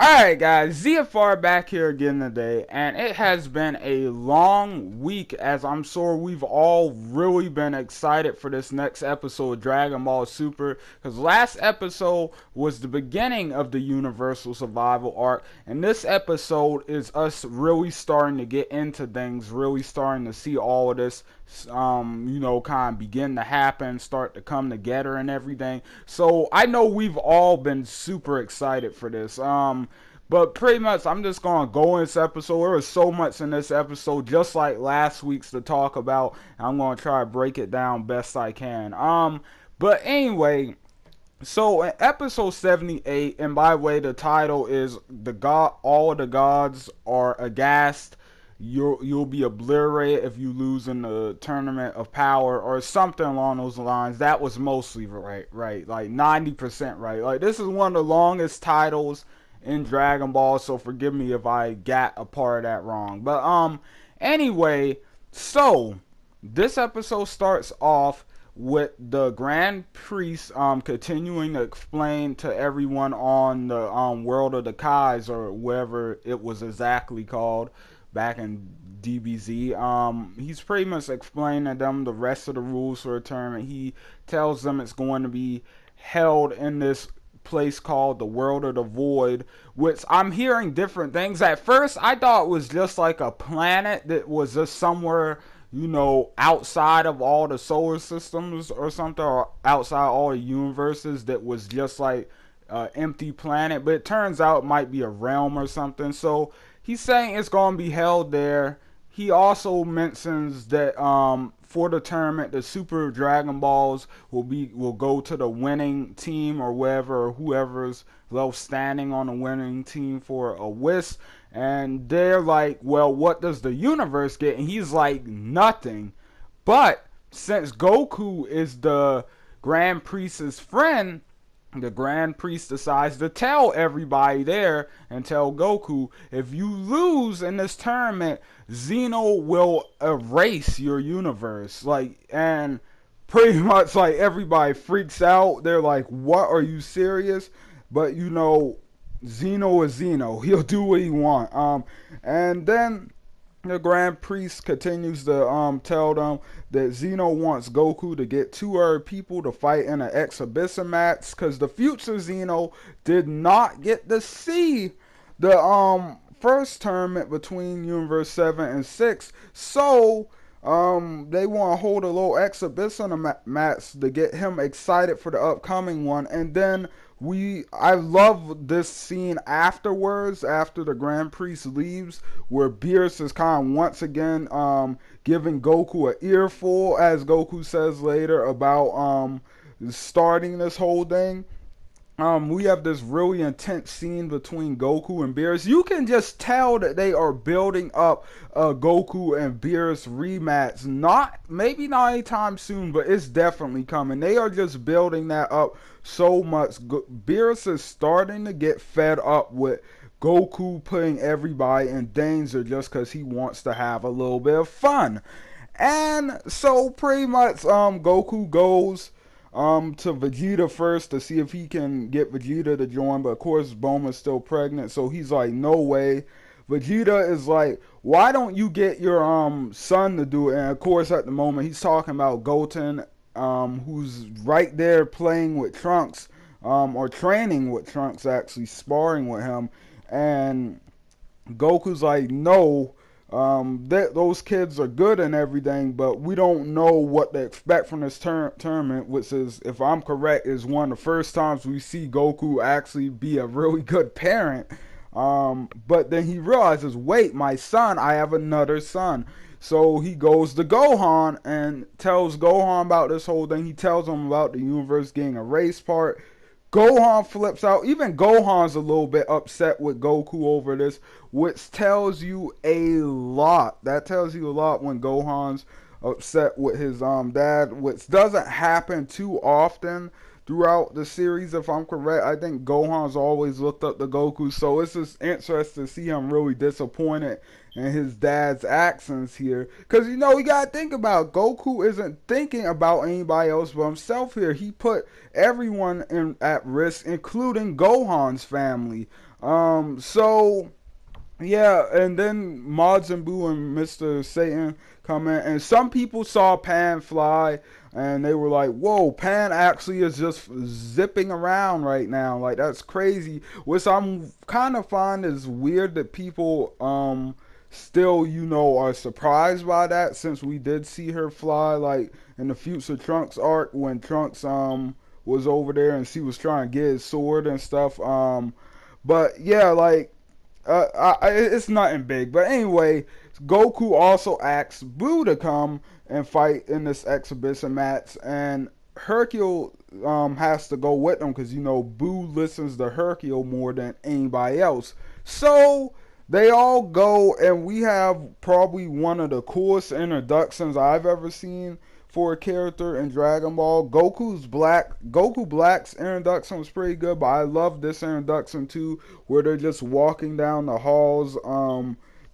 Alright guys, ZFR back here again today, and it has been a long week, as I'm sure we've all really been excited for this next episode of Dragon Ball Super, because last episode was the beginning of the Universal Survival arc, and this episode is us really starting to get into things, really starting to see all of this kind of begin to happen, start to come together and everything. So I know we've all been super excited for this. But pretty much I'm just gonna go in this episode. There was so much in this episode, just like last week's, to talk about. I'm gonna try to break it down best I can. But anyway, so in episode 78, and by the way, the title is the God. All the gods are aghast. You'll be obliterated if you lose in the tournament of power, or something along those lines. That was mostly right, like 90% right. Like, this is one of the longest titles in Dragon Ball, so forgive me if I got a part of that wrong. But anyway, so this episode starts off with the Grand Priest continuing to explain to everyone on the world of the Kais, or whatever it was exactly called back in DBZ. He's pretty much explaining to them the rest of the rules for the tournament. He tells them it's going to be held in this place called the World of the Void, which I'm hearing different things. At first I thought it was just like a planet that was just somewhere, outside of all the solar systems or something, or outside all the universes, that was just like an empty planet. But it turns out it might be a realm or something. So he's saying it's going to be held there. He also mentions that for the tournament, the Super Dragon Balls will go to the winning team, or whoever's left standing on the winning team for a whisk. And they're like, well, what does the universe get? And he's like, nothing. But since Goku is the Grand Priest's friend, the Grand Priest decides to tell everybody there and tell Goku, if you lose in this tournament, Xeno will erase your universe. And pretty much like everybody freaks out. They're like, what, are you serious? But Xeno is Xeno. He'll do what he wants. And then the Grand Priest continues to tell them that Xeno wants Goku to get two other people to fight in an exhibition match, because the future Xeno did not get to see the first tournament between Universe 7 and 6. So they want to hold a little exhibition match to get him excited for the upcoming one. And then I love this scene afterwards, after the Grand Priest leaves, where Beerus is kind of once again giving Goku an earful, as Goku says later, about starting this whole thing. We have this really intense scene between Goku and Beerus. You can just tell that they are building up a Goku and Beerus rematch. Maybe not anytime soon, but it's definitely coming. They are just building that up so much. Beerus is starting to get fed up with Goku putting everybody in danger just because he wants to have a little bit of fun. And so pretty much Goku goes to Vegeta first to see if he can get Vegeta to join, but of course Bulma's still pregnant, so he's like, no way. Vegeta is like, why don't you get your son to do it? And of course at the moment he's talking about Goten, who's right there playing with Trunks, or training with Trunks, actually sparring with him. And Goku's like, no, those kids are good and everything, but we don't know what to expect from this tournament, which is, if I'm correct, is one of the first times we see Goku actually be a really good parent. But then he realizes, wait, my son, I have another son. So he goes to Gohan and tells Gohan about this whole thing. He tells him about the universe getting erased part. Gohan flips out. Even Gohan's a little bit upset with Goku over this, which tells you a lot. That tells you a lot when Gohan's upset with his dad, which doesn't happen too often. throughout the series, if I'm correct. I think Gohan's always looked up to Goku, so it's just interesting to see him really disappointed in his dad's actions here. Because, you gotta think about Goku isn't thinking about anybody else but himself here. He put everyone at risk, including Gohan's family. So yeah, and then Majin Buu and Mr. Satan come in, and some people saw Pan fly, and they were like, "Whoa, Pan actually is just zipping around right now. Like that's crazy." Which I'm kind of find is weird that people still are surprised by that, since we did see her fly like in the Future Trunks arc when Trunks was over there and she was trying to get his sword and stuff. But yeah, like it's nothing big. But anyway, Goku also asks Boo to come and fight in this exhibition match, and Hercule has to go with them because Boo listens to Hercule more than anybody else. So they all go, and we have probably one of the coolest introductions I've ever seen for a character in Dragon Ball. Goku Black's introduction was pretty good, but I love this introduction too, where they're just walking down the halls.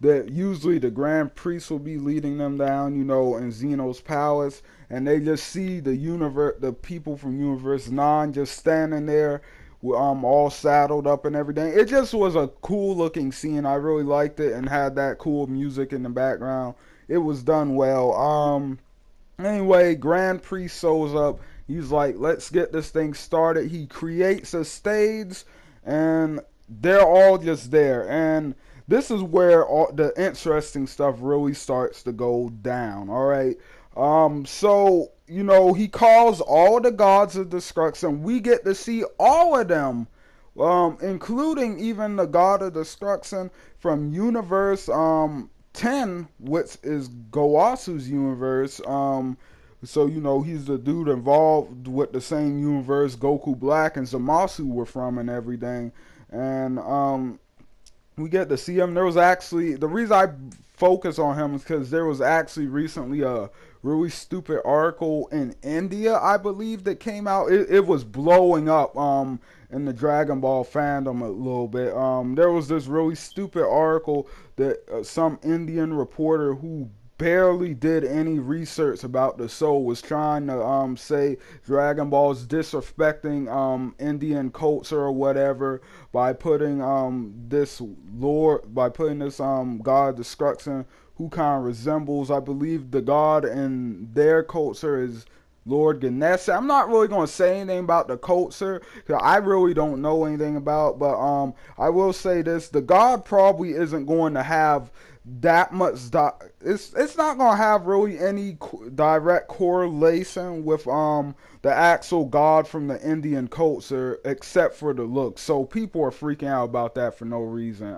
That usually the Grand Priest will be leading them down, in Zeno's palace, and they just see the people from Universe 9 just standing there, all saddled up and everything. It just was a cool looking scene. I really liked it, and had that cool music in the background. It was done well. Anyway, Grand Priest shows up. He's like, let's get this thing started. He creates a stage, and they're all just there. And this is where all the interesting stuff really starts to go down. All right. So, he calls all the gods of destruction. We get to see all of them, including even the god of destruction from Universe 10, which is Goasu's universe. So he's the dude involved with the same universe Goku Black and Zamasu were from and everything. And we get to see him. There was actually, the reason I focus on him is because there was actually recently a really stupid article in India, I believe, that came out. It was blowing up in the Dragon Ball fandom a little bit. There was this really stupid article that some Indian reporter who barely did any research about the show was trying to say Dragon Ball's disrespecting Indian culture or whatever by putting this god of destruction, who kind of resembles, I believe, the god in their culture is Lord Ganesha. I'm not really going to say anything about the culture because I really don't know anything about, but I will say this: the god probably isn't going to have that much. It's not going to have really any direct correlation with the actual god from the Indian culture, except for the look. So people are freaking out about that for no reason.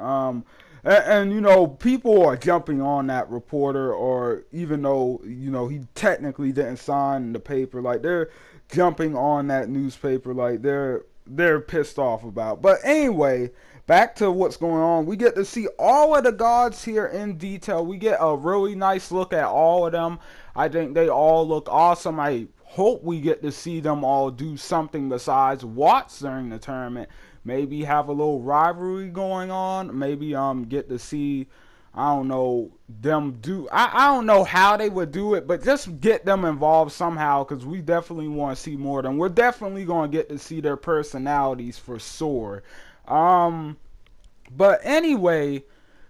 And people are jumping on that reporter, or even though he technically didn't sign the paper, like they're jumping on that newspaper, like they're pissed off about. But anyway, back to what's going on. We get to see all of the gods here in detail. We get a really nice look at all of them. I think they all look awesome. I hope we get to see them all do something besides watch during the tournament. Maybe have a little rivalry going on. Maybe get to see, I don't know, them do. I don't know how they would do it, but just get them involved somehow, because we definitely want to see more of them. We're definitely going to get to see their personalities for sure. But anyway,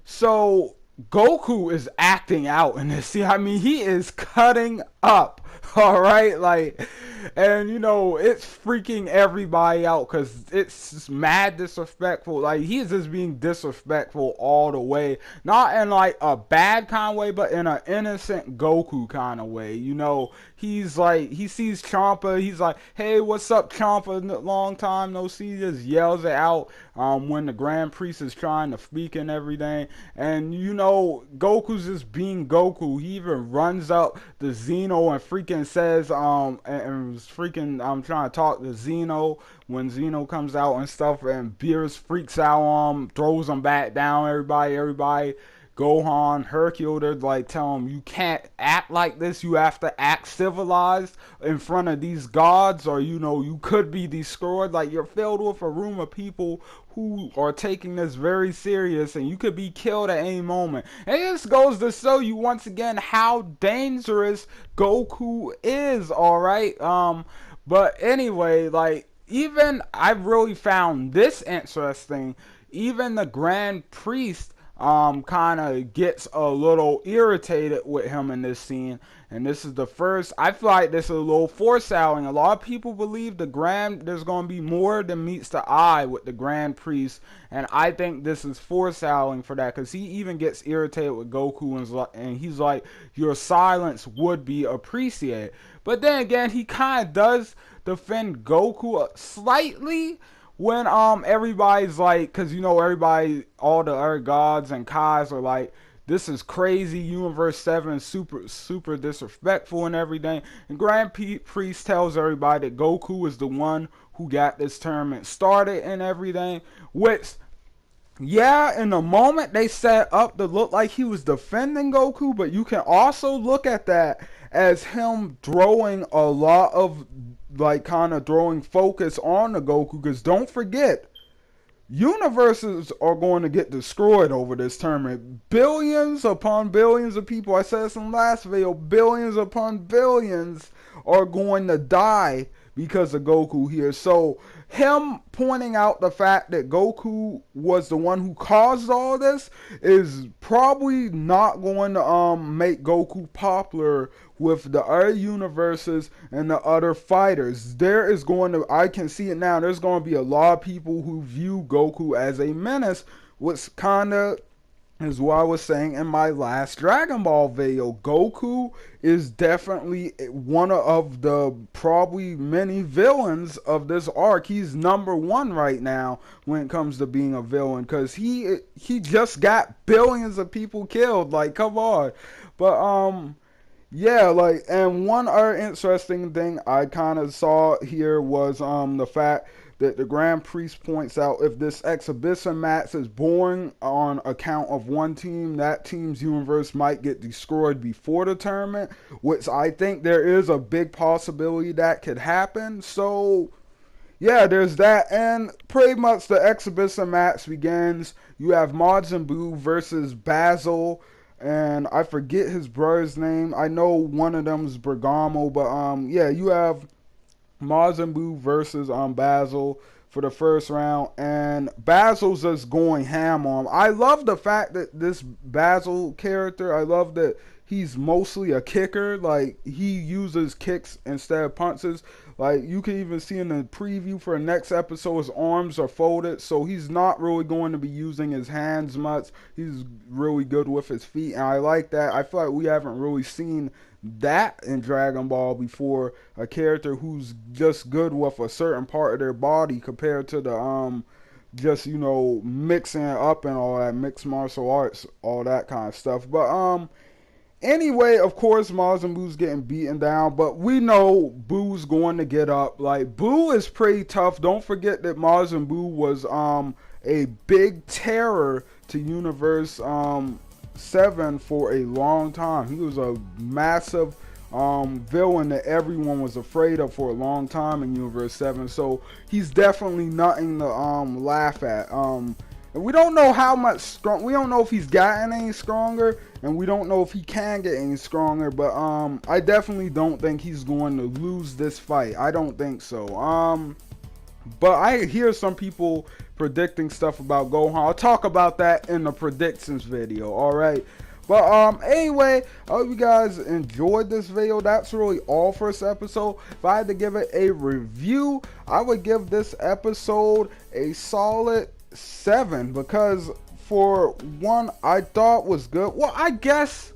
so Goku is acting out in this. See, I mean, he is cutting up. All right, like, and it's freaking everybody out because it's just mad disrespectful. Like, he's just being disrespectful all the way, not in like a bad kind of way, but in an innocent Goku kind of way. He's like, he sees Champa, he's like, hey, what's up, Champa? Long time no see. He just yells it out when the Grand Priest is trying to speak and everything. And Goku's just being Goku. He even runs up to Zeno and freaking says and was freaking trying to talk to Zeno when Zeno comes out and stuff, and Beerus freaks out on him, throws him back down. Everybody Gohan, Hercule, they're like telling him, you can't act like this, you have to act civilized in front of these gods, or you know, you could be destroyed. Like, you're filled with a room of people who are taking this very serious, and you could be killed at any moment. And this goes to show you once again how dangerous Goku is, alright? But anyway, like, even I really found this interesting. Even the Grand Priest kind of gets a little irritated with him in this scene. And this is the first, I feel like this is a little foreshadowing. A lot of people believe there's going to be more than meets the eye with the Grand Priest. And I think this is foreshadowing for that, because he even gets irritated with Goku, and he's like, your silence would be appreciated. But then again, he kind of does defend Goku slightly, when everybody's like, because you know, everybody, all the other gods and Kais are like, this is crazy, Universe 7 is super disrespectful and everything. And Grand Priest tells everybody that Goku is the one who got this tournament started and everything, which, yeah, in the moment they set up to look like he was defending Goku, but you can also look at that as him throwing a lot of, like, kind of throwing focus on the Goku, because don't forget, universes are going to get destroyed over this tournament. Billions upon billions of people, I said this in the last video, billions upon billions are going to die because of Goku here. So him pointing out the fact that Goku was the one who caused all this is probably not going to make Goku popular with the other universes and the other fighters. There is going to, I can see it now, there's going to be a lot of people who view Goku as a menace, which kind of is what I was saying in my last Dragon Ball video. Goku is definitely one of the probably many villains of this arc. He's #1 right now when it comes to being a villain, because he just got billions of people killed. Like, come on. But yeah, like, and one other interesting thing I kind of saw here was the fact that the Grand Priest points out, if this exhibition match is boring on account of one team, that team's universe might get destroyed before the tournament, which I think there is a big possibility that could happen. So yeah, there's that. And pretty much the exhibition match begins. You have Majin Buu versus Basil, and I forget his brother's name. I know one of them is Bergamo, but yeah, you have Majin Buu versus Basil for the first round, and Basil's just going ham on him. I love the fact that this Basil character, I love that he's mostly a kicker. Like, he uses kicks instead of punches. Like, you can even see in the preview for the next episode, his arms are folded, so he's not really going to be using his hands much. He's really good with his feet, and I like that. I feel like we haven't really seen that in Dragon Ball before, a character who's just good with a certain part of their body compared to the just, you know, mixing it up and all that, mixed martial arts, all that kind of stuff. But anyway, of course, Majin Buu's getting beaten down, but we know Buu's going to get up. Like, Buu is pretty tough. Don't forget that Majin Buu was a big terror to Universe 7 for a long time. He was a massive villain that everyone was afraid of for a long time in Universe 7. So he's definitely nothing to laugh at. And we don't know how much strong. We don't know if he's gotten any stronger, and we don't know if he can get any stronger. But I definitely don't think he's going to lose this fight. I don't think so. But I hear some people predicting stuff about Gohan. I'll talk about that in the predictions video, alright? But anyway, I hope you guys enjoyed this video. That's really all for this episode. If I had to give it a review, I would give this episode a solid 7, because for one, I thought was good. Well, I guess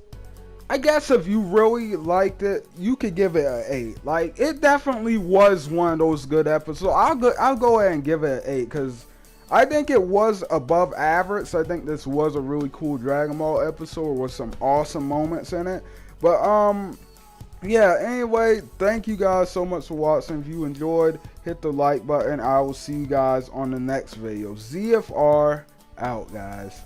if you really liked it, you could give it an 8. Like, it definitely was one of those good episodes. I'll go ahead and give it an 8, because I think it was above average. So I think this was a really cool Dragon Ball episode with some awesome moments in it. But yeah, anyway, thank you guys so much for watching. If you enjoyed, hit the like button. I will see you guys on the next video. ZFR out, guys.